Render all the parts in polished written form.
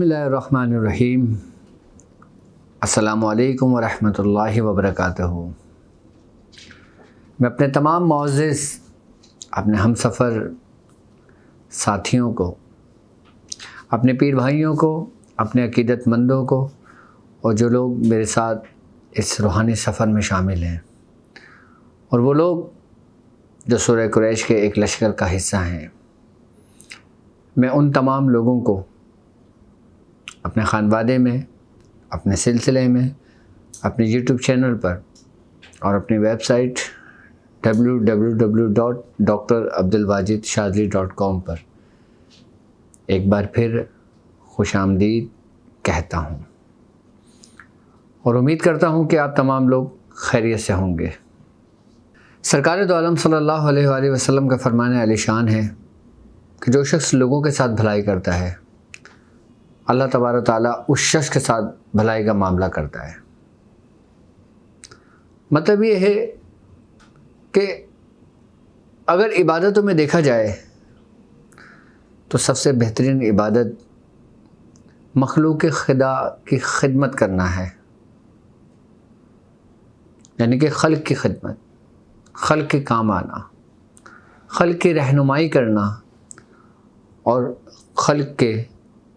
बिस्मिल्लाहिर्रहमानिर्रहीम। अस्सलामुअलैकुम वरहमतुल्लाहि वबरकातुहू। मैं अपने तमाम मुअज़्ज़िज़ अपने हमसफ़र साथियों को, अपने पीर भाइयों को, अपने अक़ीदतमंदों को और जो लोग मेरे साथ इस रूहानी सफ़र में शामिल हैं और वो लोग जो सूरह कुरैश के एक लश्कर का हिस्सा हैं, मैं उन तमाम लोगों को अपने ख़ानवादे में, अपने सिलसिले में, अपने यूट्यूब चैनल पर और अपनी वेबसाइट www.drabdulwajidshadili.com पर एक बार फिर खुशामदीद कहता हूँ और उम्मीद करता हूँ कि आप तमाम लोग खैरियत से होंगे। सरकार दो आलम सल्लल्लाहु अलैहि वसल्लम का फरमान आलीशान है कि जो शख्स लोगों के साथ भलाई करता है, अल्लाह तबारक ताला उस शख्स के साथ भलाई का मामला करता है। मतलब ये है कि अगर इबादतों में देखा जाए तो सबसे बेहतरीन इबादत मखलूक खुदा की खिदमत करना है, यानी कि खल्क की खिदमत, खल्क के काम आना, खल्क की रहनुमाई करना और खल्क के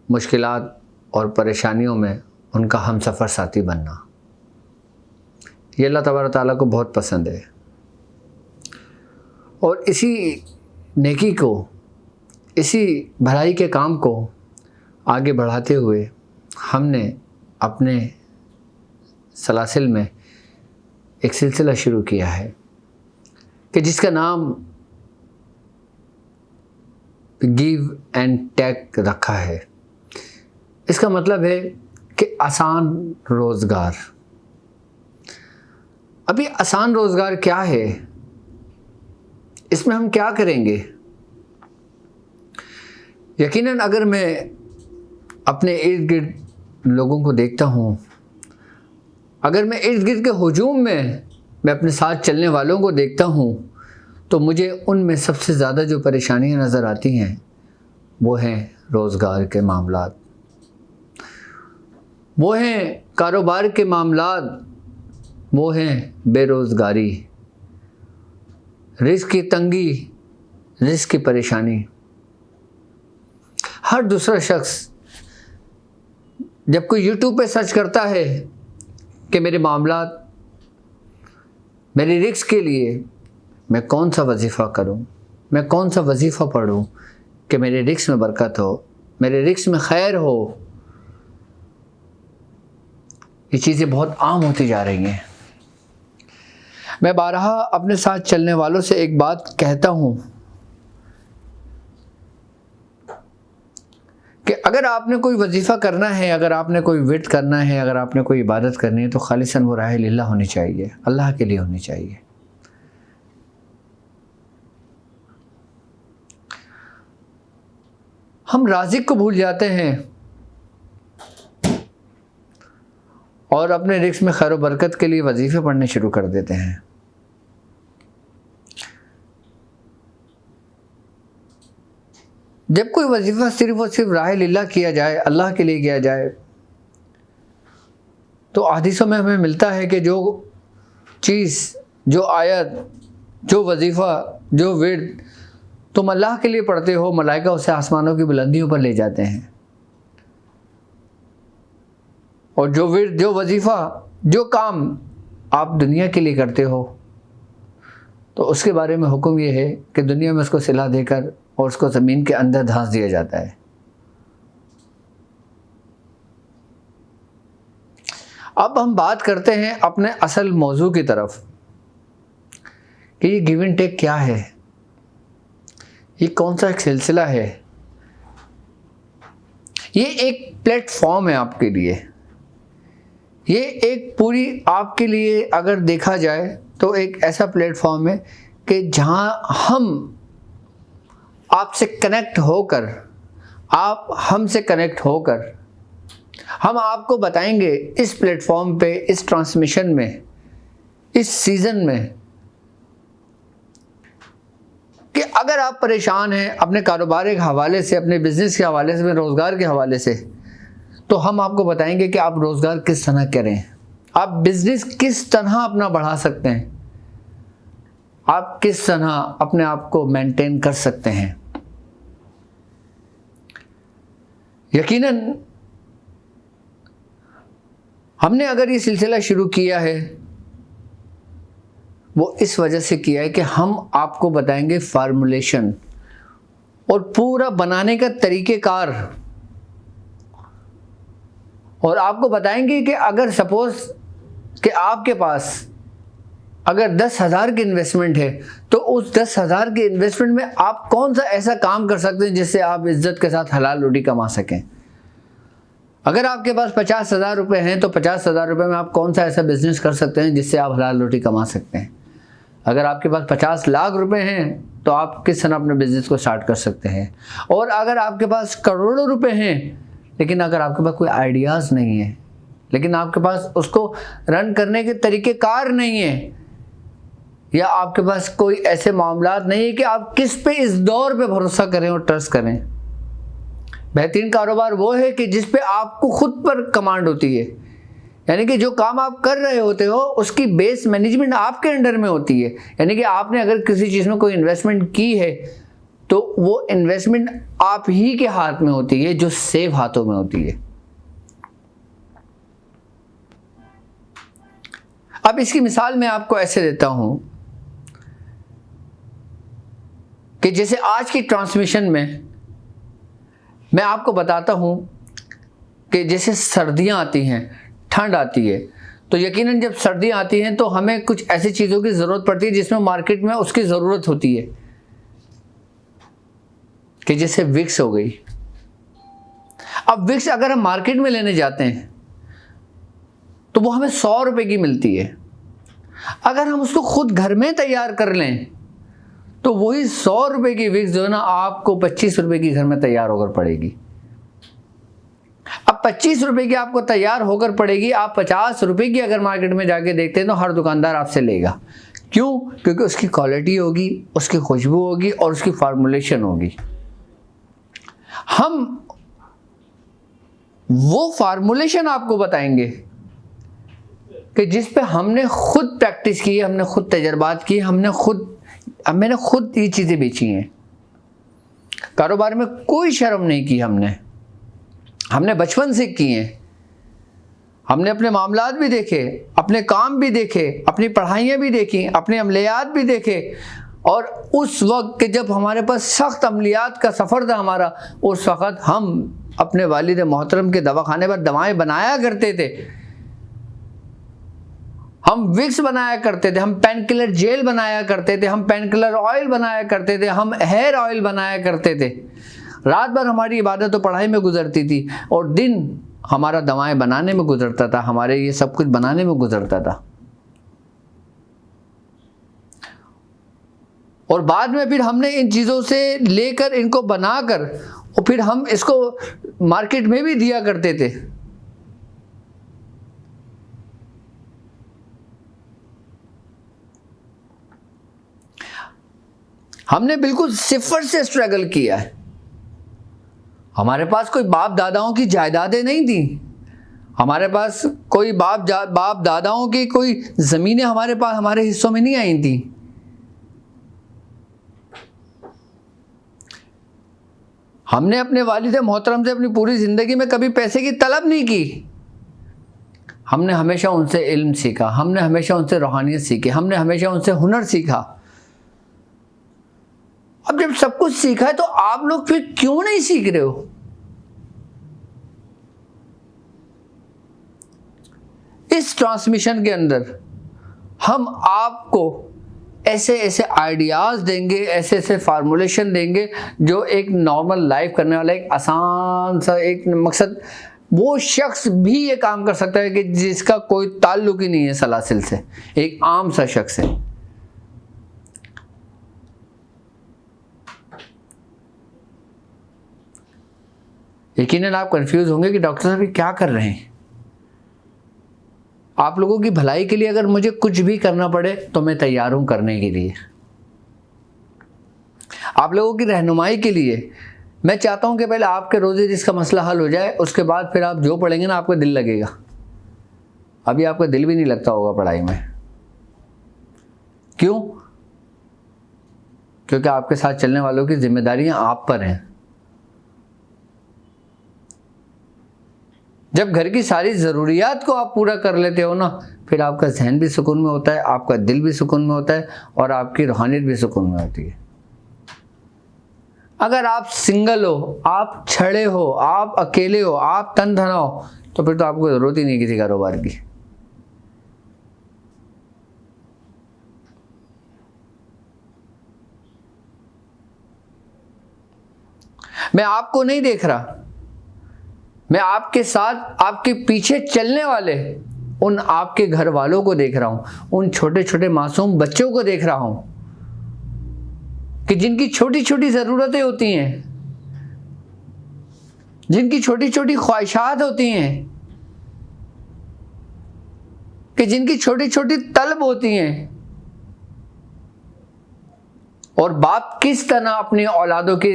मुश्किलात और परेशानियों में उनका हमसफ़र साथी बनना। ये अल्लाह तबारक ताला को बहुत पसंद है और इसी नेकी को, इसी भलाई के काम को आगे बढ़ाते हुए हमने अपने सलासिल में एक सिलसिला शुरू किया है कि जिसका नाम गिव एंड टेक रखा है। इसका मतलब है कि आसान रोज़गार। अभी आसान रोज़गार क्या है, इसमें हम क्या करेंगे? यकीनन अगर मैं अपने इर्द गिर्द लोगों को देखता हूँ, अगर मैं इर्द गिर्द के हुजूम में मैं अपने साथ चलने वालों को देखता हूँ, तो मुझे उनमें सबसे ज़्यादा जो परेशानियाँ नज़र आती हैं वो हैं रोज़गार के मामलात, वो हैं कारोबार के मामलात, वो हैं बेरोज़गारी, रिज़्क़ की तंगी, रिज़्क़ की परेशानी। हर दूसरा शख्स जब कोई यूट्यूब पे सर्च करता है कि मेरे मामलात, मेरे रिज़्क़ के लिए मैं कौन सा वजीफ़ा करूं, मैं कौन सा वजीफ़ा पढ़ूं कि मेरे रिज़्क़ में बरकत हो, मेरे रिज़्क़ में खैर हो, ये चीज़ें बहुत आम होती जा रही हैं। मैं बारहा अपने साथ चलने वालों से एक बात कहता हूँ कि अगर आपने कोई वजीफ़ा करना है, अगर आपने कोई विर्द करना है, अगर आपने कोई इबादत करनी है, तो खालिसन वो राह लिल्लाह होनी चाहिए, अल्लाह के लिए होनी चाहिए। हम राज़िक़ को भूल जाते हैं और अपने रिज़्क़ में खैर व बरकत के लिए वजीफ़े पढ़ने शुरू कर देते हैं। जब कोई वजीफ़ा सिर्फ़ और सिर्फ राह लिल्लाह किया जाए, अल्लाह के लिए किया जाए, तो हदीसों में हमें मिलता है कि जो चीज़, जो आयत, जो वजीफ़ा, जो विर्द तुम अल्लाह के लिए पढ़ते हो, मलाइका उसे आसमानों की बुलंदियों पर ले जाते हैं। और जो विर्द, जो वजीफ़ा, जो काम आप दुनिया के लिए करते हो, तो उसके बारे में हुक्म ये है कि दुनिया में उसको सिला देकर और उसको ज़मीन के अंदर धंस दिया जाता है। अब हम बात करते हैं अपने असल मौजू की तरफ कि ये गिव एंड टेक क्या है, ये कौन सा एक सिलसिला है। ये एक प्लेटफॉर्म है आपके लिए, ये एक पूरी आपके लिए अगर देखा जाए तो एक ऐसा प्लेटफॉर्म है कि जहाँ हम आपसे कनेक्ट होकर, आप हमसे कनेक्ट होकर, हम आपको बताएंगे इस प्लेटफॉर्म पे, इस ट्रांसमिशन में, इस सीज़न में कि अगर आप परेशान हैं अपने कारोबार के हवाले से, अपने बिज़नेस के हवाले से, अपने रोज़गार के हवाले से, तो हम आपको बताएंगे कि आप रोज़गार किस तरह करें, आप बिजनेस किस तरह अपना बढ़ा सकते हैं, आप किस तरह अपने आप को मेंटेन कर सकते हैं। यकीनन हमने अगर ये सिलसिला शुरू किया है वो इस वजह से किया है कि हम आपको बताएंगे फार्मूलेशन और पूरा बनाने का तरीक़ेकार, और आपको बताएंगे कि अगर सपोज कि आपके पास अगर 10,000 की इन्वेस्टमेंट है तो उस 10,000 के इन्वेस्टमेंट में आप कौन सा ऐसा काम कर सकते हैं जिससे आप इज्जत के साथ हलाल रोटी कमा सकें। अगर आपके पास 50,000 रुपये हैं तो 50,000 रुपये में आप कौन सा ऐसा बिजनेस कर सकते हैं जिससे आप हलाल रोटी कमा सकते हैं। अगर आपके पास 50 लाख रुपए हैं तो आप किस तरह अपने बिजनेस को स्टार्ट कर सकते हैं। और अगर आपके पास करोड़ों रुपए हैं लेकिन अगर आपके पास कोई आइडियाज़ नहीं है, लेकिन आपके पास उसको रन करने के तरीक़ेकार नहीं है, या आपके पास कोई ऐसे मामलात नहीं है कि आप किस पे इस दौर पे भरोसा करें और ट्रस्ट करें। बेहतरीन कारोबार वो है कि जिस पे आपको खुद पर कमांड होती है, यानी कि जो काम आप कर रहे होते हो उसकी बेस मैनेजमेंट आपके अंडर में होती है। यानी कि आपने अगर किसी चीज़ में कोई इन्वेस्टमेंट की है तो वो इन्वेस्टमेंट आप ही के हाथ में होती है, जो सेफ हाथों में होती है। अब इसकी मिसाल मैं आपको ऐसे देता हूं कि जैसे आज की ट्रांसमिशन में मैं आपको बताता हूं कि जैसे सर्दियां आती हैं, ठंड आती है, तो यकीनन जब सर्दियां आती हैं तो हमें कुछ ऐसी चीज़ों की ज़रूरत पड़ती है जिसमें मार्केट में उसकी ज़रूरत होती है, कि जैसे विक्स हो गई। अब विक्स अगर हम मार्केट में लेने जाते हैं तो वो हमें 100 रुपये की मिलती है। अगर हम उसको खुद घर में तैयार कर लें तो वही 100 रुपये की विक्स जो है ना आपको 25 रुपये की घर में तैयार होकर पड़ेगी। अब 25 रुपये की आपको तैयार होकर पड़ेगी, आप 50 रुपये की अगर मार्केट में जाके देखते हैं तो हर दुकानदार आपसे लेगा। क्यों? क्योंकि उसकी क्वालिटी होगी, उसकी खुशबू होगी और उसकी फार्मूलेशन होगी। हम वो फार्मूलेशन आपको बताएंगे कि जिस पे हमने खुद प्रैक्टिस की है, हमने खुद तजर्बात किए, मैंने खुद ये चीज़ें बेची हैं। कारोबार में कोई शर्म नहीं की हमने बचपन से की हैं। हमने अपने मामलात भी देखे, अपने काम भी देखे, अपनी पढ़ाइयाँ भी देखी, अपने अमलियात भी देखे, और उस वक्त के जब हमारे पास सख्त अमलियात का सफ़र था हमारा, उस वक़्त हम अपने वालिद मोहतरम के दवाखाने पर दवाएं बनाया करते थे, हम विक्स बनाया करते थे, हम पेन किलर जेल बनाया करते थे, हम पेन किलर ऑयल बनाया करते थे, हम हेयर ऑयल बनाया करते थे। रात भर हमारी इबादत और पढ़ाई में गुजरती थी और दिन हमारा दवाएं बनाने में गुजरता था, हमारे ये सब कुछ बनाने में गुजरता था। और बाद में फिर हमने इन चीज़ों से लेकर इनको बनाकर और फिर हम इसको मार्केट में भी दिया करते थे। हमने बिल्कुल सिफर से स्ट्रगल किया है। हमारे पास कोई बाप दादाओं की जायदादें नहीं थी, हमारे पास कोई बाप दादाओं की कोई ज़मीनें हमारे पास हमारे हिस्सों में नहीं आई थी। हमने अपने वालिद मोहतरम से अपनी पूरी ज़िंदगी में कभी पैसे की तलब नहीं की। हमने हमेशा उनसे इल्म सीखा, हमने हमेशा उनसे रूहानियत सीखी, हमने हमेशा उनसे हुनर सीखा। अब जब सब कुछ सीखा है तो आप लोग फिर क्यों नहीं सीख रहे हो? इस ट्रांसमिशन के अंदर हम आपको ऐसे ऐसे आइडियाज़ देंगे, ऐसे ऐसे फार्मूलेशन देंगे जो एक नॉर्मल लाइफ करने वाला एक आसान सा एक मकसद, वो शख्स भी ये काम कर सकता है कि जिसका कोई ताल्लुक ही नहीं है सलासिल से, एक आम सा शख्स है। यकीनन आप कंफ्यूज होंगे कि डॉक्टर साहब ये क्या कर रहे हैं। आप लोगों की भलाई के लिए अगर मुझे कुछ भी करना पड़े तो मैं तैयार हूं करने के लिए। आप लोगों की रहनुमाई के लिए मैं चाहता हूं कि पहले आपके रोजी रिज़्क़ का मसला हल हो जाए, उसके बाद फिर आप जो पढ़ेंगे ना आपका दिल लगेगा। अभी आपका दिल भी नहीं लगता होगा पढ़ाई में। क्यों? क्योंकि आपके साथ चलने वालों की जिम्मेदारियां आप पर हैं। जब घर की सारी ज़रूरियात को आप पूरा कर लेते हो ना, फिर आपका जहन भी सुकून में होता है, आपका दिल भी सुकून में होता है और आपकी रूहानियत भी सुकून में होती है। अगर आप सिंगल हो, आप छड़े हो, आप अकेले हो, आप तनतना हो, तो फिर तो आपको ज़रूरत ही नहीं किसी कारोबार की। मैं आपको नहीं देख रहा, मैं आपके साथ आपके पीछे चलने वाले उन आपके घर वालों को देख रहा हूं, उन छोटे छोटे मासूम बच्चों को देख रहा हूं कि जिनकी छोटी छोटी ज़रूरतें होती हैं, जिनकी छोटी छोटी ख्वाहिशात होती हैं, कि जिनकी छोटी छोटी तलब होती हैं, और बाप किस तरह अपनी औलादों की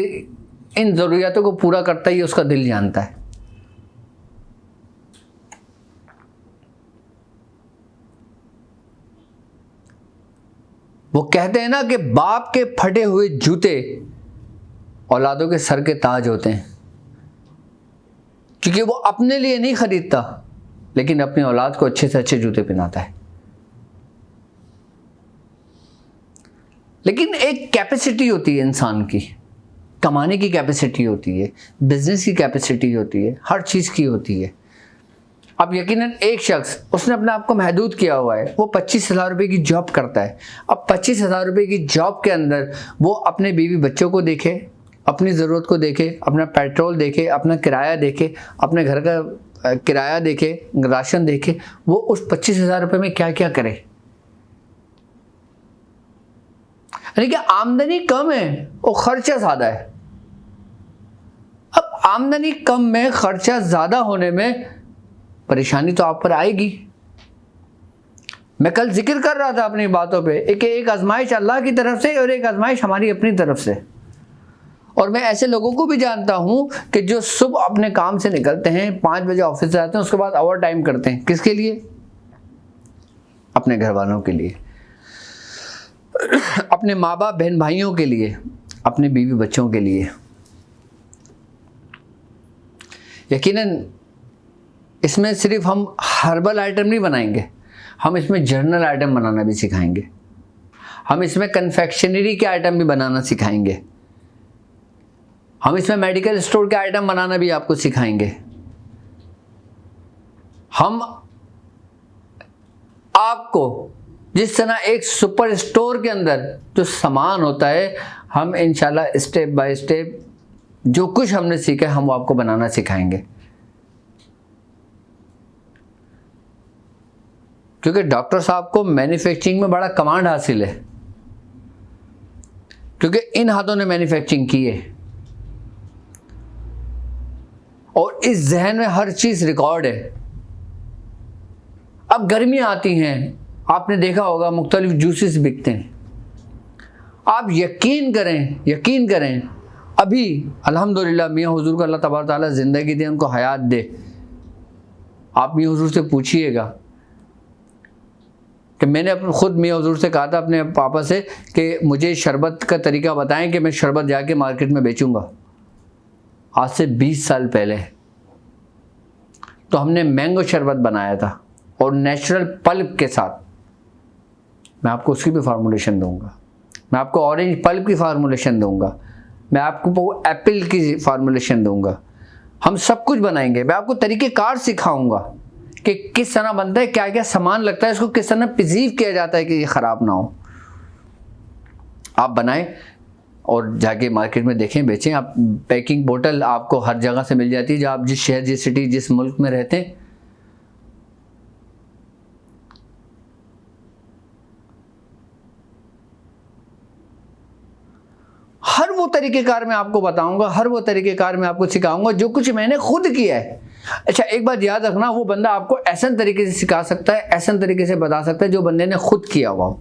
इन ज़रूरियातों को पूरा करता है, ये उसका दिल जानता है। वो कहते हैं ना कि बाप के फटे हुए जूते औलादों के सर के ताज होते हैं, क्योंकि वो अपने लिए नहीं खरीदता लेकिन अपनी औलाद को अच्छे से अच्छे जूते पहनाता है। लेकिन एक कैपेसिटी होती है इंसान की, कमाने की कैपेसिटी होती है, बिजनेस की कैपेसिटी होती है, हर चीज़ की होती है। अब यकीनन एक शख्स उसने अपने आप को महदूद किया हुआ है, वो 25,000 रुपये की जॉब करता है। अब 25,000 रुपये की जॉब के अंदर वो अपने बीवी बच्चों को देखे, अपनी ज़रूरत को देखे, अपना पेट्रोल देखे, अपना किराया देखे, अपने घर का किराया देखे, राशन देखे, वो उस 25,000 रुपये में क्या क्या करे। यानी कि आमदनी कम है और खर्चा ज़्यादा है। अब आमदनी कम में खर्चा ज़्यादा होने में परेशानी तो आप पर आएगी। मैं कल जिक्र कर रहा था अपनी बातों पे, एक आजमाइश अल्लाह की तरफ से और एक आजमाइश हमारी अपनी तरफ से। और मैं ऐसे लोगों को भी जानता हूं कि जो सुबह अपने काम से निकलते हैं, 5 बजे ऑफिस से आते हैं, उसके बाद ओवर टाइम करते हैं। किसके लिए? अपने घर वालों के लिए, अपने माँ बाप बहन भाइयों के लिए, अपने बीवी बच्चों के लिए। यकीनन इसमें सिर्फ हम हर्बल आइटम नहीं बनाएंगे, हम इसमें जर्नल आइटम बनाना भी सिखाएंगे, हम इसमें कन्फेक्शनरी के आइटम भी बनाना सिखाएंगे, हम इसमें मेडिकल स्टोर के आइटम बनाना भी आपको सिखाएंगे। हम आपको जिस तरह एक सुपर स्टोर के अंदर जो सामान होता है, हम इंशाल्लाह स्टेप बाय स्टेप जो कुछ हमने सीखा है हम आपको बनाना सिखाएंगे। क्योंकि डॉक्टर साहब को मैन्युफैक्चरिंग में बड़ा कमांड हासिल है, क्योंकि इन हाथों ने मैन्युफैक्चरिंग की है और इस जहन में हर चीज़ रिकॉर्ड है। अब गर्मियाँ आती हैं, आपने देखा होगा मुख्तलिफ जूसेस बिकते हैं। आप यकीन करें अभी अल्हम्दुलिल्लाह मियाँ हुजूर को अल्लाह तबारक ताला ज़िंदगी दे, उनको हयात दे। आप मियाँ हुजूर से पूछिएगा कि मैंने ख़ुद मियाँ हुजूर से कहा था अपने पापा से कि मुझे शरबत का तरीका बताएं कि मैं शरबत जाके मार्केट में बेचूंगा। आज से 20 साल पहले तो हमने मैंगो शरबत बनाया था और नेचुरल पल्प के साथ। मैं आपको उसकी भी फार्मूलेशन दूंगा, मैं आपको ऑरेंज पल्प की फार्मूलेशन दूंगा, मैं आपको एप्पल की फार्मूलेशन दूंगा। हम सब कुछ बनाएंगे। मैं आपको तरीक़ेकार सिखाऊंगा कि किस तरह बनता है, क्या क्या सामान लगता है, इसको किस तरह प्रिजर्व किया जाता है कि ये ख़राब ना हो। आप बनाएं और जाके मार्केट में देखें, बेचें। आप पैकिंग बोतल आपको हर जगह से मिल जाती है, जो आप जिस शहर, जिस सिटी, जिस मुल्क में रहते हैं। हर वो तरीक़ेकार मैं आपको बताऊंगा, हर वो तरीक़ेकार मैं आपको सिखाऊंगा जो कुछ मैंने खुद किया है। अच्छा, एक बात याद रखना, वो बंदा आपको ऐसा तरीके से सिखा सकता है, ऐसा तरीके से बता सकता है जो बंदे ने खुद किया हुआ हो।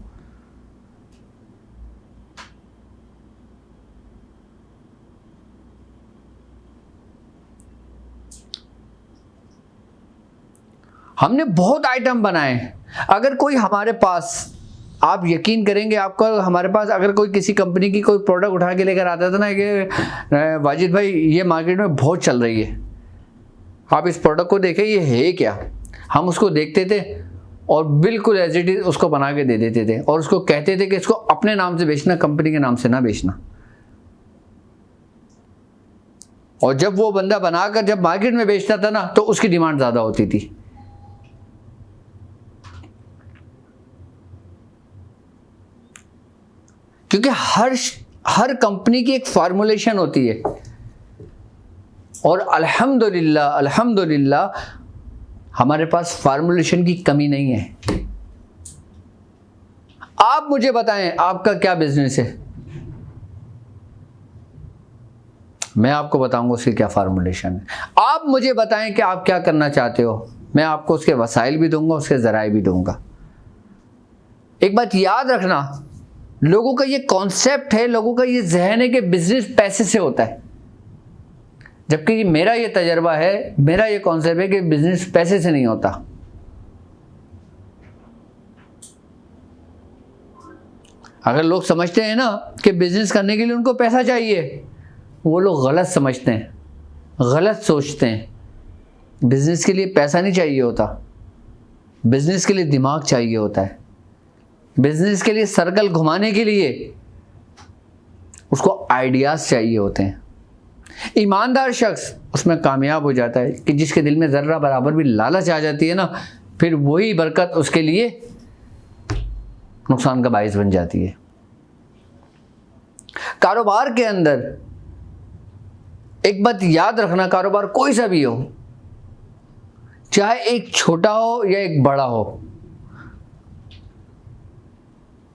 हमने बहुत आइटम बनाए। अगर कोई हमारे पास, आप यकीन करेंगे, आपका हमारे पास अगर कोई किसी कंपनी की कोई प्रोडक्ट उठा के लेकर आता था ना कि वाजिद भाई ये मार्केट में बहुत चल रही है, आप इस प्रोडक्ट को देखें ये है क्या, हम उसको देखते थे और बिल्कुल एज इट इज उसको बना के दे देते थे और उसको कहते थे कि इसको अपने नाम से बेचना, कंपनी के नाम से ना बेचना। और जब वो बंदा बनाकर जब मार्केट में बेचता था ना तो उसकी डिमांड ज़्यादा होती थी। क्योंकि हर कंपनी की एक फार्मूलेशन होती है और अल्हम्दुलिल्लाह हमारे पास फार्मूलेशन की कमी नहीं है। आप मुझे बताएं आपका क्या बिजनेस है, मैं आपको बताऊंगा उसकी क्या फार्मूलेशन है। आप मुझे बताएं कि आप क्या करना चाहते हो, मैं आपको उसके वसाइल भी दूंगा, उसके ज़राए भी दूंगा। एक बात याद रखना, लोगों का ये कॉन्सेप्ट है, लोगों का ये जहन है कि बिजनेस पैसे से होता है, जबकि मेरा ये तजर्बा है, मेरा ये कॉन्सेप्ट है कि बिजनेस पैसे से नहीं होता। अगर लोग समझते हैं ना कि बिजनेस करने के लिए उनको पैसा चाहिए, वो लोग गलत समझते हैं, गलत सोचते हैं। बिजनेस के लिए पैसा नहीं चाहिए होता, बिजनेस के लिए दिमाग चाहिए होता है। बिजनेस के लिए सर्कल घुमाने के लिए उसको आइडियाज़ चाहिए होते हैं। ईमानदार शख्स उसमें कामयाब हो जाता है कि जिसके दिल में ज़र्रा बराबर भी लालच आ जाती है ना, फिर वही बरकत उसके लिए नुकसान का बायस बन जाती है। कारोबार के अंदर एक बात याद रखना, कारोबार कोई सा भी हो, चाहे एक छोटा हो या एक बड़ा हो,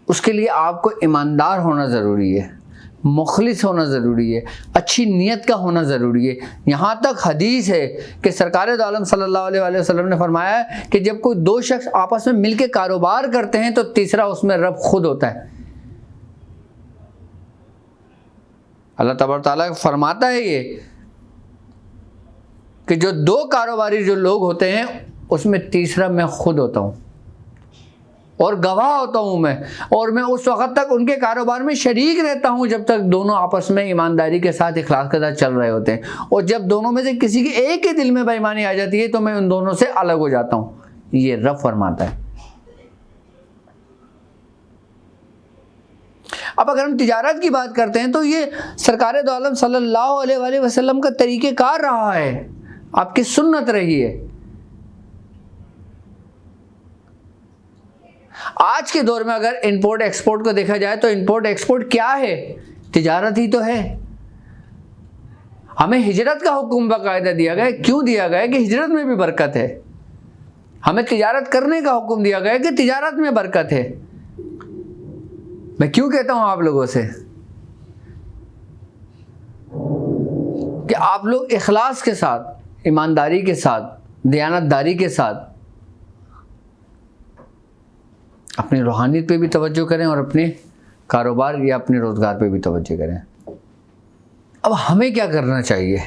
उसके लिए आपको ईमानदार होना ज़रूरी है, मुखलिस होना ज़रूरी है, अच्छी नीयत का होना ज़रूरी है। यहाँ तक हदीस है कि सरकार दो आलम सल्लल्लाहु अलैहि वसल्लम ने फरमाया है कि जब कोई दो शख्स आपस में मिलकर कारोबार करते हैं तो तीसरा उसमें रब खुद होता है। अल्लाह तबारक तआला फरमाता है ये कि जो दो कारोबारी जो लोग होते हैं उसमें तीसरा मैं खुद होता हूँ और गवाह होता हूँ मैं, और मैं उस वक़्त तक उनके कारोबार में शरीक रहता हूँ जब तक दोनों आपस में ईमानदारी के साथ, इखलास के साथ चल रहे होते हैं। और जब दोनों में से किसी के एक के दिल में बेईमानी आ जाती है तो मैं उन दोनों से अलग हो जाता हूँ। ये रब फरमाता है। अब अगर हम तिजारत की बात करते हैं तो ये सरकार दो आलम सल्लल्लाहु अलैहि वसल्लम का तरीक़ेकार रहा है, आपकी सुन्नत रही है। आज के दौर में अगर इंपोर्ट एक्सपोर्ट को देखा जाए तो इंपोर्ट एक्सपोर्ट क्या है? तिजारत ही तो है। हमें हिजरत का हुक्म बाकायदा दिया गया है। क्यों दिया गया है? कि हिजरत में भी बरकत है। हमें तिजारत करने का हुक्म दिया गया है कि तिजारत में बरकत है। मैं क्यों कहता हूं आप लोगों से कि आप लोग इखलास के साथ, ईमानदारी के साथ, दयानतदारी के साथ अपनी रूहानियत पे भी तवज्जो करें और अपने कारोबार या अपने रोज़गार पे भी तवज्जो करें। अब हमें क्या करना चाहिए?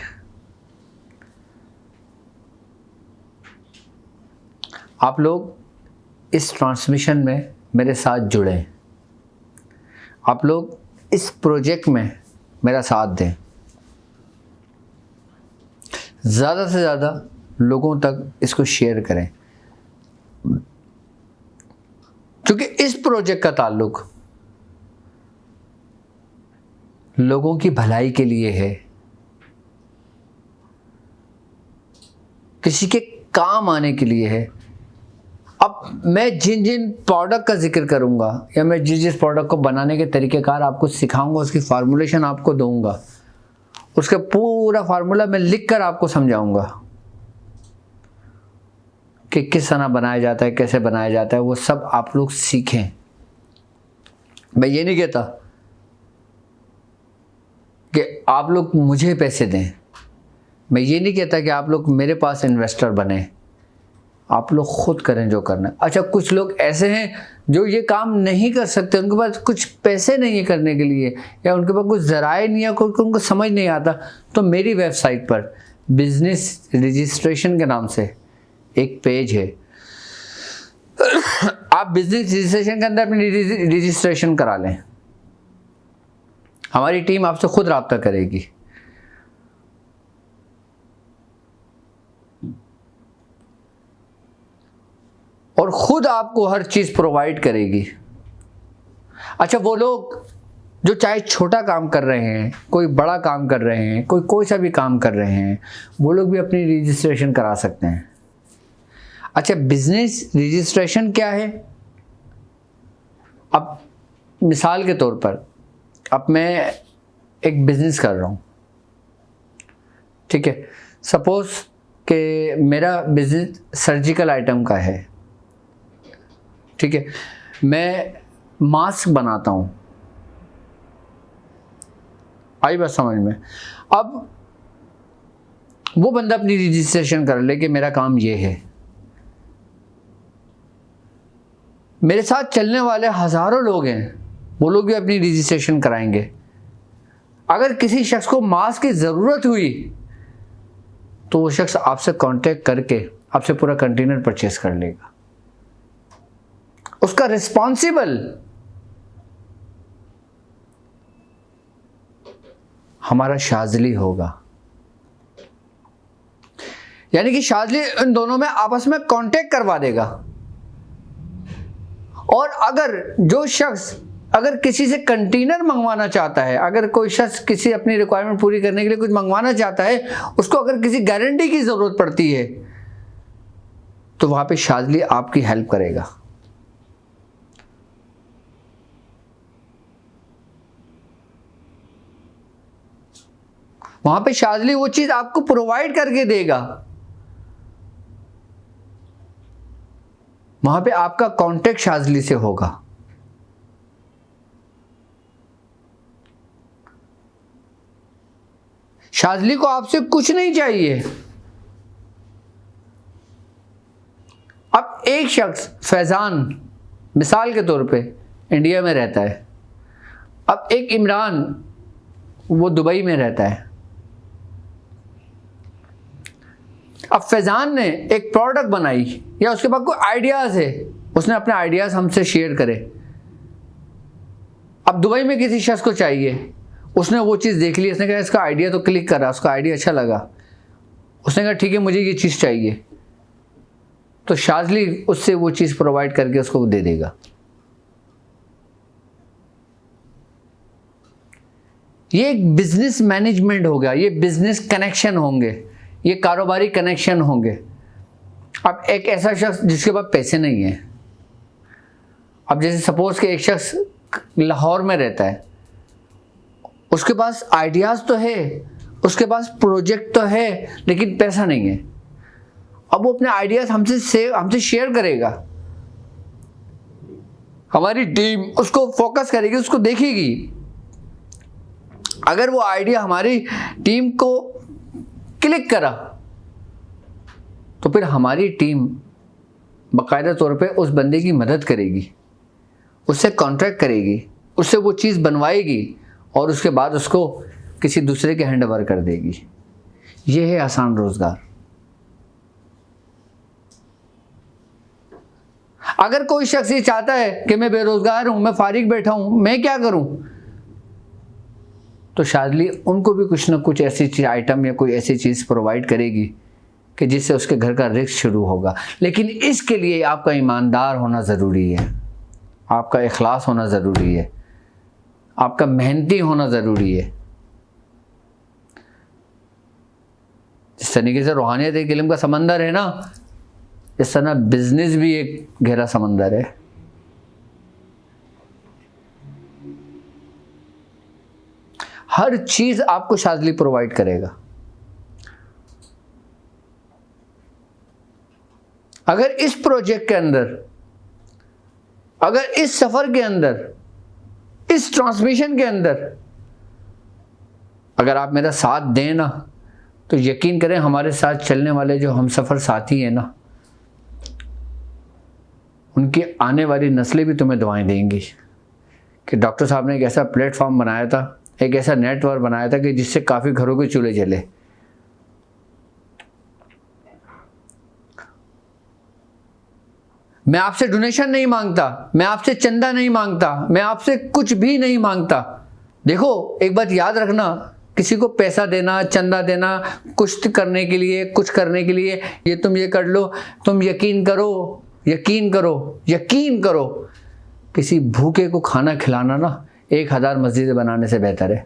आप लोग इस ट्रांसमिशन में मेरे साथ जुड़ें, आप लोग इस प्रोजेक्ट में मेरा साथ दें, ज़्यादा से ज़्यादा लोगों तक इसको शेयर करें, क्योंकि इस प्रोजेक्ट का ताल्लुक लोगों की भलाई के लिए है, किसी के काम आने के लिए है। अब मैं जिन जिन प्रोडक्ट का जिक्र करूंगा या मैं जिस प्रोडक्ट को बनाने के तरीक़ेकार आपको सिखाऊंगा, उसकी फार्मूलेशन आपको दूंगा, उसका पूरा फार्मूला मैं लिख कर आपको समझाऊंगा कि किस तरह बनाया जाता है, कैसे बनाया जाता है, वो सब आप लोग सीखें। मैं ये नहीं कहता कि आप लोग मुझे पैसे दें, मैं ये नहीं कहता कि आप लोग मेरे पास इन्वेस्टर बने, आप लोग खुद करें जो करना है। अच्छा, कुछ लोग ऐसे हैं जो ये काम नहीं कर सकते, उनके पास कुछ पैसे नहीं है करने के लिए, या उनके पास कुछ ज़राए नहीं है, उनको समझ नहीं आता, तो मेरी वेबसाइट पर बिज़नेस रजिस्ट्रेशन के नाम से एक पेज है, आप बिजनेस रजिस्ट्रेशन के अंदर अपनी रजिस्ट्रेशन करा लें, हमारी टीम आपसे खुद रब्ता करेगी। और खुद आपको हर चीज प्रोवाइड करेगी। अच्छा, वो लोग जो चाहे छोटा काम कर रहे हैं, कोई बड़ा काम कर रहे हैं, कोई सा भी काम कर रहे हैं, वो लोग भी अपनी रजिस्ट्रेशन करा सकते हैं। अच्छा, बिजनेस रजिस्ट्रेशन क्या है? अब मिसाल के तौर पर, अब मैं एक बिजनेस कर रहा हूँ, ठीक है, सपोज कि मेरा बिजनेस सर्जिकल आइटम का है, ठीक है, मैं मास्क बनाता हूँ, आई बात समझ में? अब वो बंदा अपनी रजिस्ट्रेशन कर ले कि मेरा काम ये है। मेरे साथ चलने वाले हज़ारों लोग हैं, वो लोग भी अपनी रजिस्ट्रेशन कराएंगे। अगर किसी शख्स को मास्क की ज़रूरत हुई तो वो शख्स आपसे कांटेक्ट करके आपसे पूरा कंटेनर परचेस कर लेगा। उसका रिस्पॉन्सिबल हमारा शाज़ली होगा। यानी कि शाज़ली इन दोनों में आपस में कांटेक्ट करवा देगा। और अगर जो शख्स अगर किसी से कंटेनर मंगवाना चाहता है, अगर कोई शख्स किसी अपनी रिक्वायरमेंट पूरी करने के लिए कुछ मंगवाना चाहता है, उसको अगर किसी गारंटी की ज़रूरत पड़ती है तो वहाँ पे शाज़ली आपकी हेल्प करेगा। वहाँ पे शाज़ली वो चीज़ आपको प्रोवाइड करके देगा। वहाँ पे आपका कांटेक्ट शाज़ली से होगा। शाज़ली को आपसे कुछ नहीं चाहिए। अब एक शख्स फैज़ान मिसाल के तौर पे इंडिया में रहता है, अब एक इमरान वो दुबई में रहता है। अब फैज़ान ने एक प्रोडक्ट बनाई या उसके पास कोई आइडियाज़ है, उसने अपने आइडियाज़ हमसे शेयर करे। अब दुबई में किसी शख्स को चाहिए, उसने वो चीज़ देख ली, उसने कहा इसका आइडिया तो क्लिक करा, उसका आइडिया अच्छा लगा, उसने कहा ठीक है मुझे ये चीज़ चाहिए, तो शाज़ली उससे वो चीज़ प्रोवाइड करके उसको दे देगा। ये एक बिजनेस मैनेजमेंट हो गया, ये बिजनेस कनेक्शन होंगे, ये कारोबारी कनेक्शन होंगे। अब एक ऐसा शख्स जिसके पास पैसे नहीं है, अब जैसे सपोज कि एक शख्स लाहौर में रहता है, उसके पास आइडियाज़ तो है, उसके पास प्रोजेक्ट तो है, लेकिन पैसा नहीं है। अब वो अपने आइडियाज़ हमसे शेयर करेगा। हमारी टीम उसको फोकस करेगी, उसको देखेगी। अगर वो आइडिया हमारी टीम को क्लिक करा तो फिर हमारी टीम बाकायदा तौर पे उस बंदे की मदद करेगी, उससे कॉन्ट्रैक्ट करेगी, उससे वो चीज़ बनवाएगी और उसके बाद उसको किसी दूसरे के हैंड ओवर कर देगी। ये है आसान रोज़गार। अगर कोई शख्स ये चाहता है कि मैं बेरोज़गार हूँ, मैं फारिग बैठा हूँ, मैं क्या करूँ, तो शाज़ली उनको भी कुछ ना कुछ ऐसी आइटम या कोई ऐसी चीज़ प्रोवाइड करेगी कि जिससे उसके घर का रिस्क शुरू होगा। लेकिन इसके लिए आपका ईमानदार होना ज़रूरी है, आपका इखलास होना ज़रूरी है, आपका मेहनती होना ज़रूरी है। जिस तरीके से रूहानियत एक इल्म का समंदर है ना, इस तरह बिजनेस भी एक गहरा समंदर है। हर चीज़ आपको शाज़ली प्रोवाइड करेगा। अगर इस प्रोजेक्ट के अंदर, अगर इस सफ़र के अंदर, इस ट्रांसमिशन के अंदर अगर आप मेरा साथ दें ना, तो यकीन करें हमारे साथ चलने वाले जो हम सफ़र साथी हैं ना, उनकी आने वाली नस्लें भी तुम्हें दुआएं देंगी कि डॉक्टर साहब ने एक ऐसा प्लेटफॉर्म बनाया था, एक ऐसा नेटवर्क बनाया था कि जिससे काफ़ी घरों के चूल्हे जले। मैं आपसे डोनेशन नहीं मांगता, मैं आपसे चंदा नहीं मांगता, मैं आपसे कुछ भी नहीं मांगता। देखो एक बात याद रखना, किसी को पैसा देना, चंदा देना, कुछ करने के लिए, कुछ करने के लिए, ये तुम ये कर लो, तुम यकीन करो, यकीन करो, यकीन करो, किसी भूखे को खाना खिलाना ना 1000 मस्जिदें बनाने से बेहतर है।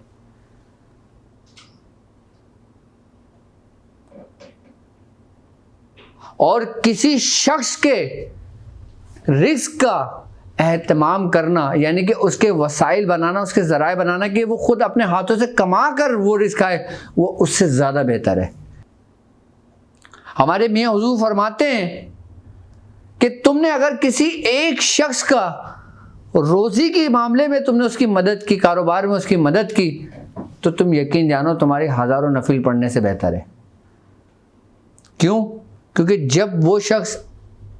और किसी शख्स के रिस्क का एहतमाम करना, यानी कि उसके वसाइल बनाना, उसके ज़राए बनाना कि वो खुद अपने हाथों से कमा कर वो रिस्क आए, वो उससे ज़्यादा बेहतर है। हमारे मियाँ हुजूर फरमाते हैं कि तुमने अगर किसी एक शख्स का रोज़ी के मामले में तुमने उसकी मदद की, कारोबार में उसकी मदद की, तो तुम यकीन जानो तुम्हारी हज़ारों नफिल पढ़ने से बेहतर है। क्यों? क्योंकि जब वो शख्स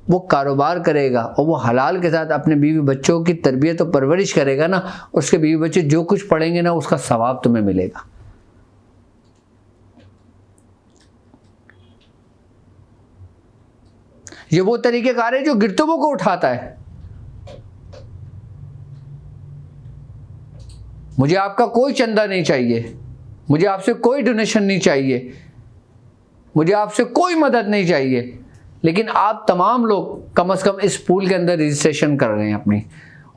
वो कारोबार करेगा और वो हलाल के साथ अपने बीवी बच्चों की तरबियत और परवरिश करेगा ना, उसके बीवी बच्चे जो कुछ पढ़ेंगे ना, उसका सवाब तुम्हें मिलेगा। ये वो तरीक़ेकार है जो गिरतुबों को उठाता है। मुझे आपका कोई चंदा नहीं चाहिए, मुझे आपसे कोई डोनेशन नहीं चाहिए, मुझे आपसे कोई मदद नहीं चाहिए, लेकिन आप तमाम लोग कम से कम इस पूल के अंदर रजिस्ट्रेशन कर रहे हैं अपनी।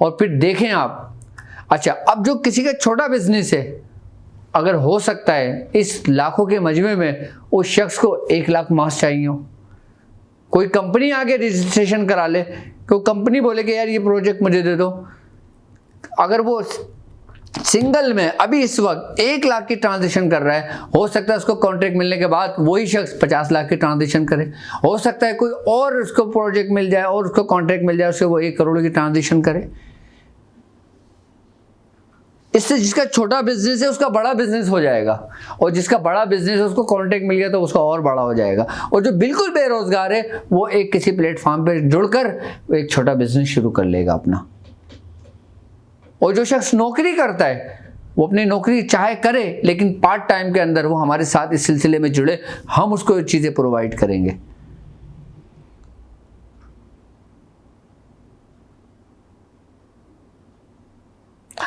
और फिर देखें आप, अच्छा अब जो किसी का छोटा बिजनेस है, अगर हो सकता है इस लाखों के मजमे में उस शख्स को 1 लाख मास्क चाहिए हो, कोई कंपनी आगे रजिस्ट्रेशन करा ले, कोई कंपनी बोले कि यार ये प्रोजेक्ट मुझे दे दो, अगर वो सिंगल में अभी इस वक्त 1 लाख की ट्रांजेक्शन कर रहा है, हो सकता है उसको कॉन्ट्रैक्ट मिलने के बाद वही शख्स 50 लाख की ट्रांजेक्शन करे, हो सकता है कोई और उसको प्रोजेक्ट मिल जाए और उसको कॉन्ट्रैक्ट मिल जाए, उससे वो 1 करोड़ की ट्रांजेक्शन करे। इससे जिसका छोटा बिजनेस है उसका बड़ा बिजनेस हो जाएगा, और जिसका बड़ा बिजनेस है उसको कॉन्ट्रैक्ट मिल गया तो उसका और बड़ा हो जाएगा। और जो बिल्कुल बेरोजगार है वो एक किसी प्लेटफॉर्म पर जुड़कर एक छोटा बिजनेस शुरू कर लेगा अपना। और जो शख्स नौकरी करता है वो अपनी नौकरी चाहे करे, लेकिन पार्ट टाइम के अंदर वो हमारे साथ इस सिलसिले में जुड़े, हम उसको चीज़ें प्रोवाइड करेंगे।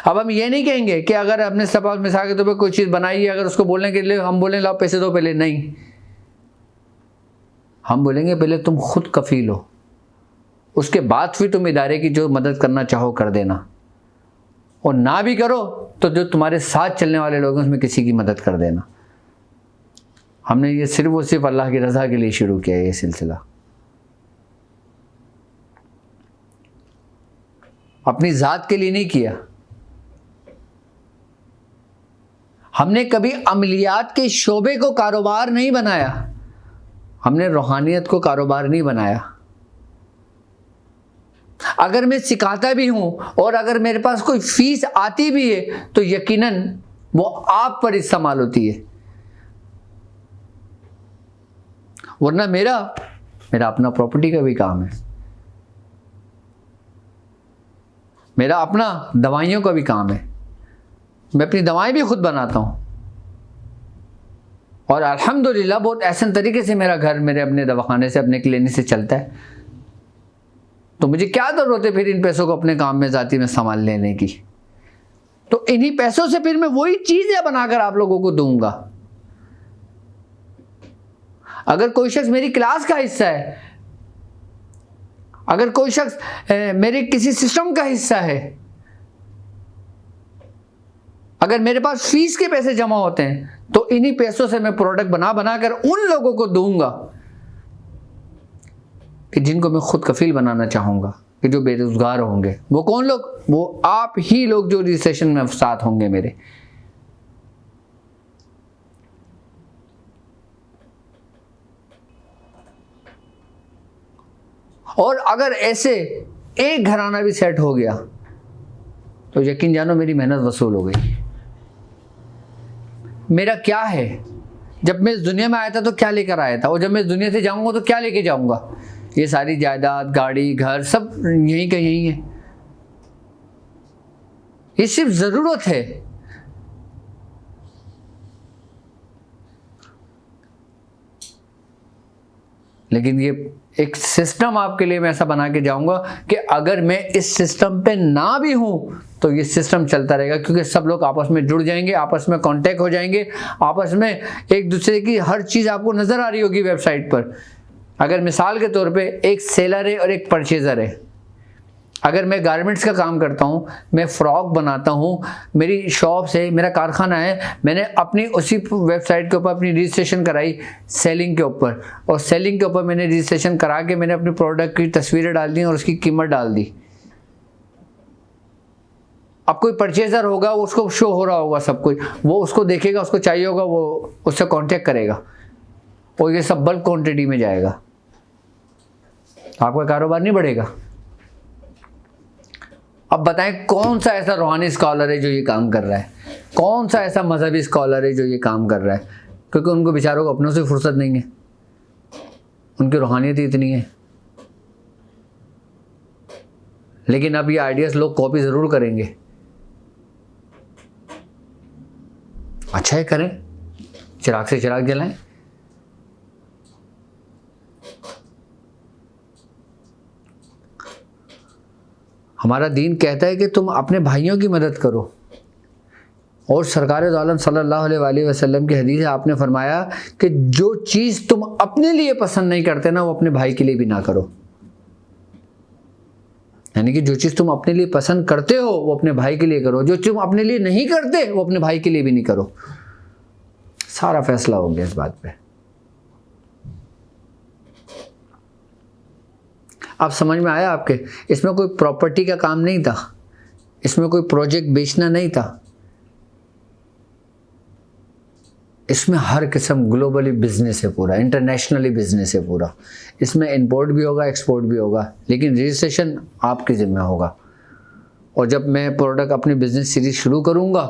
अब हम ये नहीं कहेंगे कि अगर अपने सपा मिसाल के तौर पर कोई चीज़ बनाई है, अगर उसको बोलने के लिए हम बोलें लाओ पैसे दो पहले, नहीं, हम बोलेंगे पहले तुम खुद कफील हो, उसके बाद फिर तुम इदारे की जो मदद करना चाहो कर देना, और ना भी करो तो जो तुम्हारे साथ चलने वाले लोग हैं उसमें किसी की मदद कर देना। हमने ये सिर्फ और सिर्फ अल्लाह की रज़ा के लिए शुरू किया है ये सिलसिला। अपनी ज़ात के लिए नहीं किया। हमने कभी अमलियात के शोबे को कारोबार नहीं बनाया, हमने रूहानियत को कारोबार नहीं बनाया। अगर मैं सिखाता भी हूं और अगर मेरे पास कोई फीस आती भी है तो यकीनन वो आप पर इस्तेमाल होती है, वरना मेरा अपना प्रॉपर्टी का भी काम है, मेरा अपना दवाइयों का भी काम है, मैं अपनी दवाएं भी खुद बनाता हूं। और अल्हम्दुलिल्लाह बहुत ऐसे तरीके से मेरा घर मेरे अपने दवाखाने से, अपने क्लिनिक से चलता है। तो मुझे क्या ज़रूरत है फिर इन पैसों को अपने काम में ज़ाती में संभाल लेने की? तो इन्हीं पैसों से फिर मैं वही चीज़ें बनाकर आप लोगों को दूंगा। अगर कोई शख्स मेरी क्लास का हिस्सा है, अगर कोई शख्स मेरे किसी सिस्टम का हिस्सा है, अगर मेरे पास फीस के पैसे जमा होते हैं, तो इन्हीं पैसों से मैं प्रोडक्ट बनाकर उन लोगों को दूंगा कि जिनको मैं खुद कफील बनाना चाहूँगा, कि जो बेरोजगार होंगे। वो कौन लोग? वो आप ही लोग जो रजिस्ट्रेशन में साथ होंगे मेरे। और अगर ऐसे एक घराना भी सेट हो गया तो यकीन जानो मेरी मेहनत वसूल हो गई। मेरा क्या है, जब मैं इस दुनिया में आया था तो क्या लेकर आया था, और जब मैं इस दुनिया से जाऊंगा तो क्या लेके जाऊंगा? ये सारी जायदाद, गाड़ी, घर सब यहीं का यहीं है। ये सिर्फ ज़रूरत है। लेकिन ये एक सिस्टम आपके लिए मैं ऐसा बना के जाऊंगा कि अगर मैं इस सिस्टम पे ना भी हूं तो ये सिस्टम चलता रहेगा, क्योंकि सब लोग आपस में जुड़ जाएंगे, आपस में कांटेक्ट हो जाएंगे, आपस में एक दूसरे की हर चीज़ आपको नज़र आ रही होगी वेबसाइट पर। अगर मिसाल के तौर पे एक सेलर है और एक परचेज़र है, अगर मैं गारमेंट्स का काम करता हूँ, मैं फ़्रॉक बनाता हूँ, मेरी शॉप से, मेरा कारखाना है, मैंने अपनी उसी वेबसाइट के ऊपर अपनी रजिस्ट्रेशन कराई सेलिंग के ऊपर, और सेलिंग के ऊपर मैंने रजिस्ट्रेशन करा के मैंने अपने प्रोडक्ट की तस्वीरें डाल दी और उसकी कीमत डाल दी। अब कोई परचेज़र होगा, उसको शो हो रहा होगा सब कुछ, वो उसको देखेगा, उसको चाहिए होगा, वो उससे कांटेक्ट करेगा और ये सब बल्क क्वांटिटी में जाएगा, आपका कारोबार नहीं बढ़ेगा। अब बताएं कौन सा ऐसा रूहानी स्कॉलर है जो ये काम कर रहा है, कौन सा ऐसा मजहबी स्कॉलर है जो ये काम कर रहा है, क्योंकि उनको बेचारों को अपनों से फुर्सत नहीं है, उनकी रूहानियत ही इतनी है। लेकिन अब ये आइडियाज़ लोग कॉपी ज़रूर करेंगे। अच्छा है, करें, चिराग से चिराग जलाएं। हमारा दीन कहता है कि तुम अपने भाइयों की मदद करो, और सरकार दो आलम सल्लल्लाहु अलैहि वसल्लम की हदीस है, आपने फरमाया कि जो चीज़ तुम अपने लिए पसंद नहीं करते ना, वो अपने भाई के लिए भी ना करो। यानी कि जो चीज़ तुम अपने लिए पसंद करते हो वो अपने भाई के लिए करो, जो तुम अपने लिए नहीं करते वो अपने भाई के लिए भी नहीं करो। सारा फैसला हो गया इस बात पे। आप समझ में आया आपके? इसमें कोई प्रॉपर्टी का काम नहीं था, इसमें कोई प्रोजेक्ट बेचना नहीं था, इसमें हर किस्म ग्लोबली बिजनेस है, पूरा इंटरनेशनली बिजनेस है पूरा। इसमें इंपोर्ट भी होगा, एक्सपोर्ट भी होगा, लेकिन रजिस्ट्रेशन आपके ज़िम्मे होगा। और जब मैं प्रोडक्ट अपनी बिजनेस सीरीज शुरू करूँगा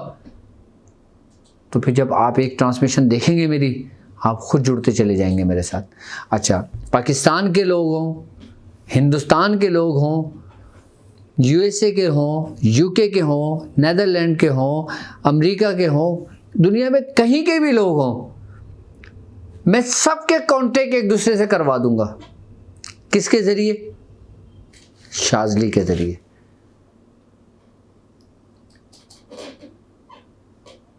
तो फिर जब आप एक ट्रांसमिशन देखेंगे मेरी, आप खुद जुड़ते चले जाएंगे मेरे साथ। अच्छा, पाकिस्तान के लोग हों, हिंदुस्तान के लोग हों, यूएसए के हों, यूके के हों, नेदरलैंड के हों, अमेरिका के हों, दुनिया में कहीं के भी लोग हों, मैं सबके कांटेक्ट एक दूसरे से करवा दूंगा। किसके ज़रिए? शाज़ली के ज़रिए।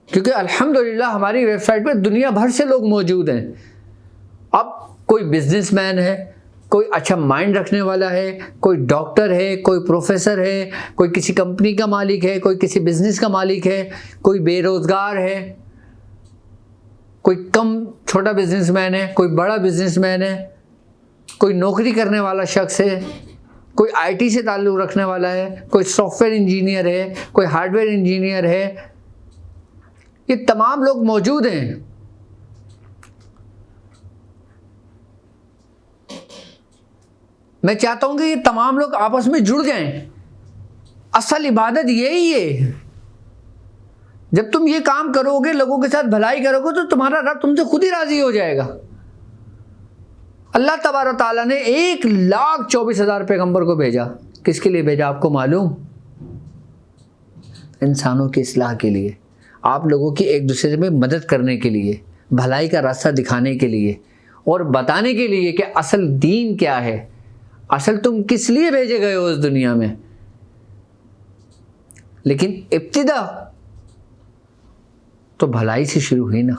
क्योंकि अल्हम्दुलिल्लाह हमारी वेबसाइट पर दुनिया भर से लोग मौजूद हैं। अब कोई बिजनेसमैन है, कोई अच्छा माइंड रखने वाला है, कोई डॉक्टर है, कोई प्रोफेसर है, कोई किसी कंपनी का मालिक है, कोई किसी बिजनेस का मालिक है, कोई बेरोज़गार है, कोई कम छोटा बिजनेसमैन है, कोई बड़ा बिजनेसमैन है, कोई नौकरी करने वाला शख्स है, कोई आईटी से ताल्लुक़ रखने वाला है, कोई सॉफ्टवेयर इंजीनियर है, कोई हार्डवेयर इंजीनियर है, ये तमाम लोग मौजूद हैं। मैं चाहता हूं कि ये तमाम लोग आपस में जुड़ जाएं। असल इबादत यही है। जब तुम ये काम करोगे, लोगों के साथ भलाई करोगे, तो तुम्हारा रब तुमसे खुद ही राजी हो जाएगा। अल्लाह तबारक ताला ने 1,24,000 पैगंबर को भेजा। किसके लिए भेजा आपको मालूम? इंसानों की इस्लाह के लिए, आप लोगों की एक दूसरे में मदद करने के लिए, भलाई का रास्ता दिखाने के लिए और बताने के लिए कि असल दीन क्या है, असल तुम किस लिए भेजे गए हो इस दुनिया में। लेकिन इब्तिदा तो भलाई से शुरू हुई ना।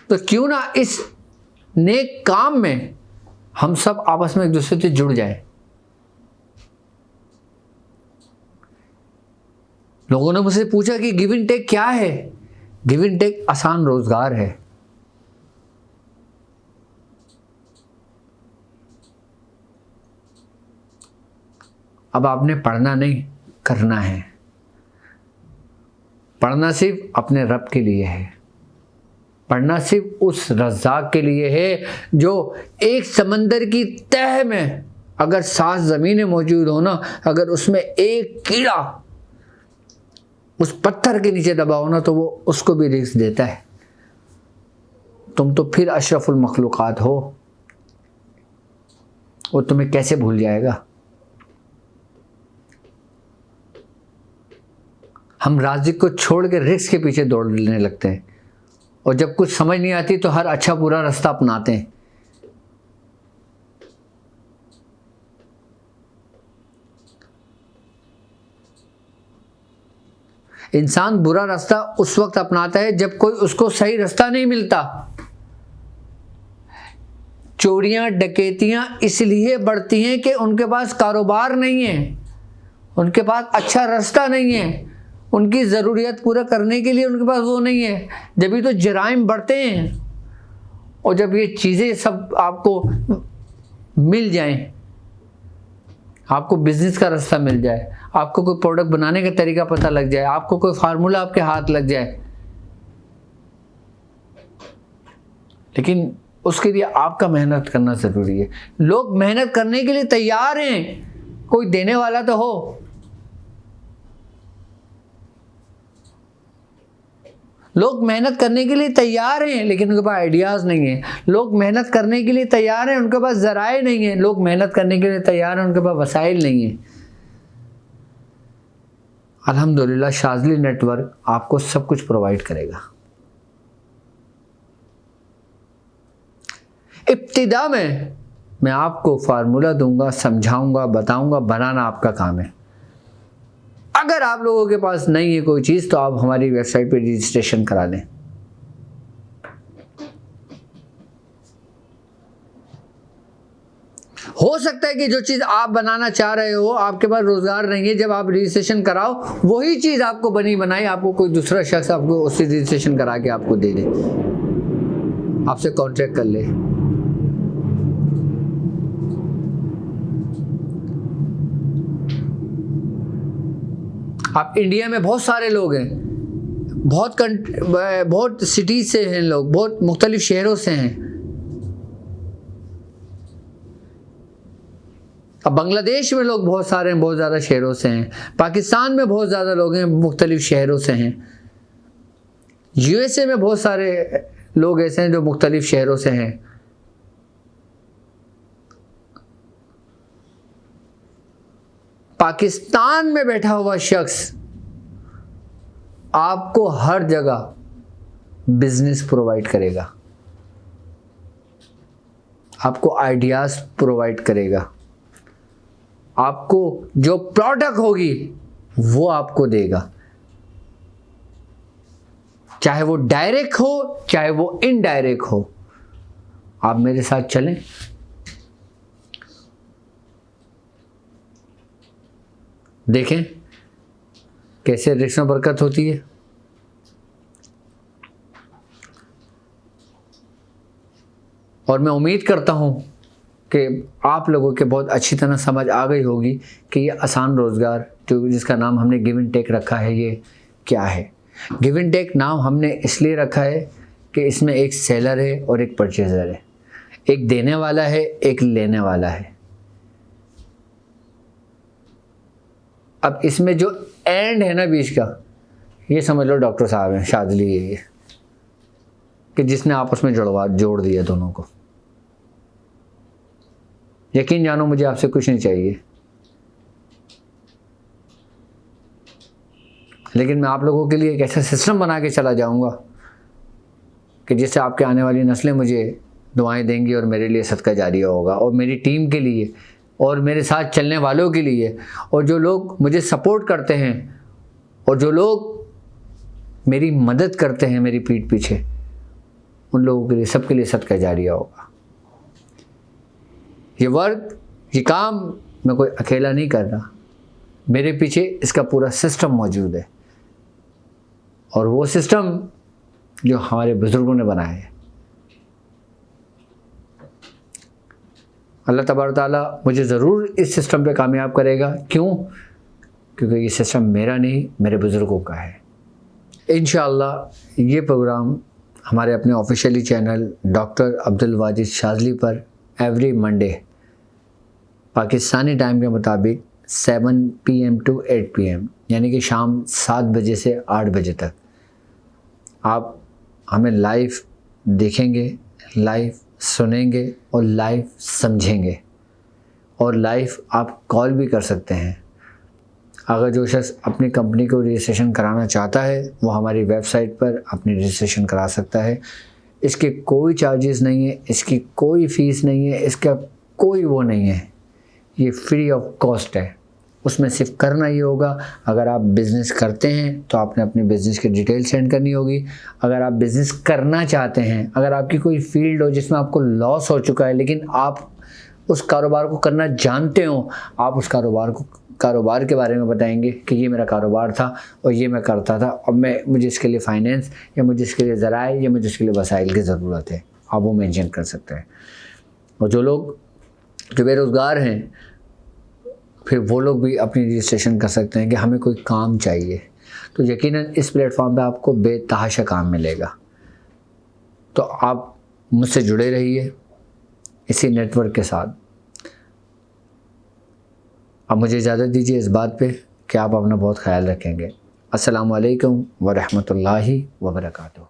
तो क्यों ना इस नेक काम में हम सब आपस में एक दूसरे से जुड़ जाएं। लोगों ने मुझसे पूछा कि गिव एंड टेक क्या है? गिव एंड टेक आसान रोजगार है। अब आपने पढ़ना नहीं, करना है। पढ़ना सिर्फ अपने रब के लिए है, पढ़ना सिर्फ उस रज़ाक के लिए है जो एक समंदर की तह में अगर 7 ज़मीनें मौजूद हो ना, अगर उसमें एक कीड़ा उस पत्थर के नीचे दबा हो ना, तो वो उसको भी रिज़्क़ देता है। तुम तो फिर अशरफुल मखलूक़ात हो, वो तुम्हें कैसे भूल जाएगा? हम राज़िक को छोड़ के रिस्क के पीछे दौड़ने लगते हैं, और जब कुछ समझ नहीं आती तो हर अच्छा बुरा रास्ता अपनाते हैं। इंसान बुरा रास्ता उस वक्त अपनाता है जब कोई उसको सही रास्ता नहीं मिलता। चोरियां डकैतियां इसलिए बढ़ती हैं कि उनके पास कारोबार नहीं है, उनके पास अच्छा रास्ता नहीं है, उनकी ज़रूरियत पूरा करने के लिए उनके पास वो नहीं है। जब भी तो जराइम बढ़ते हैं। और जब ये चीज़ें सब आपको मिल जाएं, आपको बिजनेस का रास्ता मिल जाए, आपको कोई प्रोडक्ट बनाने का तरीका पता लग जाए, आपको कोई फार्मूला आपके हाथ लग जाए, लेकिन उसके लिए आपका मेहनत करना ज़रूरी है। लोग मेहनत करने के लिए तैयार हैं, कोई देने वाला तो हो। लोग मेहनत करने के लिए तैयार हैं, लेकिन उनके पास आइडियाज़ नहीं है। लोग मेहनत करने के लिए तैयार हैं, उनके पास ज़राए नहीं है। लोग मेहनत करने के लिए तैयार हैं, उनके पास वसाइल नहीं है। अल्हम्दुलिल्लाह शाज़ली नेटवर्क आपको सब कुछ प्रोवाइड करेगा। इब्तिदा में मैं आपको फार्मूला दूंगा, समझाऊंगा, बताऊंगा, बनाना आपका काम है। अगर आप लोगों के पास नहीं है कोई चीज़ तो आप हमारी वेबसाइट पे रजिस्ट्रेशन करा लें। हो सकता है कि जो चीज़ आप बनाना चाह रहे हो आपके पास रोज़गार नहीं है, जब आप रजिस्ट्रेशन कराओ वही चीज़ आपको बनी बनाई आपको कोई दूसरा शख्स आपको उसी रजिस्ट्रेशन करा के आपको दे दे, आपसे कॉन्ट्रैक्ट कर ले। आप इंडिया में बहुत सारे लोग हैं, बहुत सिटीज़ से हैं लोग, बहुत मुख्तलिफ शहरों से हैं। अब बांग्लादेश में लोग बहुत सारे हैं, बहुत ज़्यादा शहरों से हैं। पाकिस्तान में बहुत ज़्यादा लोग हैं, मुख्तलिफ शहरों से हैं। यूएसए में बहुत सारे लोग ऐसे हैं जो मुख्तलिफ शहरों से हैं। पाकिस्तान में बैठा हुआ शख्स आपको हर जगह बिजनेस प्रोवाइड करेगा, आपको आइडियाज़ प्रोवाइड करेगा, आपको जो प्रोडक्ट होगी वो आपको देगा, चाहे वो डायरेक्ट हो चाहे वो इनडायरेक्ट हो। आप मेरे साथ चलें, देखें कैसे रिस्क में बरकत होती है। और मैं उम्मीद करता हूँ कि आप लोगों के बहुत अच्छी तरह समझ आ गई होगी कि ये आसान रोज़गार जो जिसका नाम हमने गिव एंड टेक रखा है ये क्या है। गिव एंड टेक नाम हमने इसलिए रखा है कि इसमें एक सेलर है और एक परचेज़र है, एक देने वाला है एक लेने वाला है। अब इसमें जो एंड है ना बीच का, ये समझ लो डॉक्टर साहब हैं, शाज़ली है ये, कि जिसने आपस में जोड़ दिया दोनों को। यकीन जानो मुझे आपसे कुछ नहीं चाहिए, लेकिन मैं आप लोगों के लिए एक ऐसा सिस्टम बना के चला जाऊंगा कि जिससे आपके आने वाली नस्लें मुझे दुआएं देंगी और मेरे लिए सदका जारिया होगा, और मेरी टीम के लिए और मेरे साथ चलने वालों के लिए, और जो लोग मुझे सपोर्ट करते हैं और जो लोग मेरी मदद करते हैं मेरी पीठ पीछे, उन लोगों के लिए सबके लिए सदका जारिया होगा। ये वर्क ये काम मैं कोई अकेला नहीं कर रहा, मेरे पीछे इसका पूरा सिस्टम मौजूद है, और वो सिस्टम जो हमारे बुज़ुर्गों ने बनाया है। अल्लाह तबारक ताला मुझे ज़रूर इस सिस्टम पे कामयाब करेगा। क्यों? क्योंकि ये सिस्टम मेरा नहीं मेरे बुज़ुर्गों का है। इंशाअल्लाह ये प्रोग्राम हमारे अपने officially channel doctor Abdul Wajid Shazli पर एवरी मंडे पाकिस्तानी टाइम के मुताबिक 7 PM to 8 PM यानी कि शाम 7 बजे से 8 बजे तक आप हमें लाइव देखेंगे, लाइव सुनेंगे और लाइव समझेंगे, और लाइव आप कॉल भी कर सकते हैं। अगर जो शख्स अपनी कंपनी को रजिस्ट्रेशन कराना चाहता है वो हमारी वेबसाइट पर अपनी रजिस्ट्रेशन करा सकता है। इसके कोई चार्जेस नहीं है, इसकी कोई फ़ीस नहीं है, इसका कोई वो नहीं है, ये फ्री ऑफ कॉस्ट है। उसमें सिर्फ करना ये होगा, अगर आप बिज़नेस करते हैं तो आपने अपने बिज़नेस की डिटेल सेंड करनी होगी। अगर आप बिज़नेस करना चाहते हैं, अगर आपकी कोई फील्ड हो जिसमें आपको लॉस हो चुका है लेकिन आप उस कारोबार को करना जानते हो, आप उस कारोबार के बारे में बताएंगे कि ये मेरा कारोबार था और ये मैं करता था और मुझे इसके लिए फ़ाइनेंस या मुझे इसके लिए ज़राए या मुझे इसके लिए वसाइल की ज़रूरत है, आप वो मेंशन कर सकते हैं। और जो बेरोज़गार हैं फिर वो लोग भी अपनी रजिस्ट्रेशन कर सकते हैं कि हमें कोई काम चाहिए, तो यकीनन इस प्लेटफॉर्म पे आपको बेतहाशा काम मिलेगा। तो आप मुझसे जुड़े रहिए इसी नेटवर्क के साथ। अब मुझे इजाज़त दीजिए इस बात पे कि आप अपना बहुत ख्याल रखेंगे। अस्सलामु अलैकुम व रहमतुल्लाहि व बरकातुहू।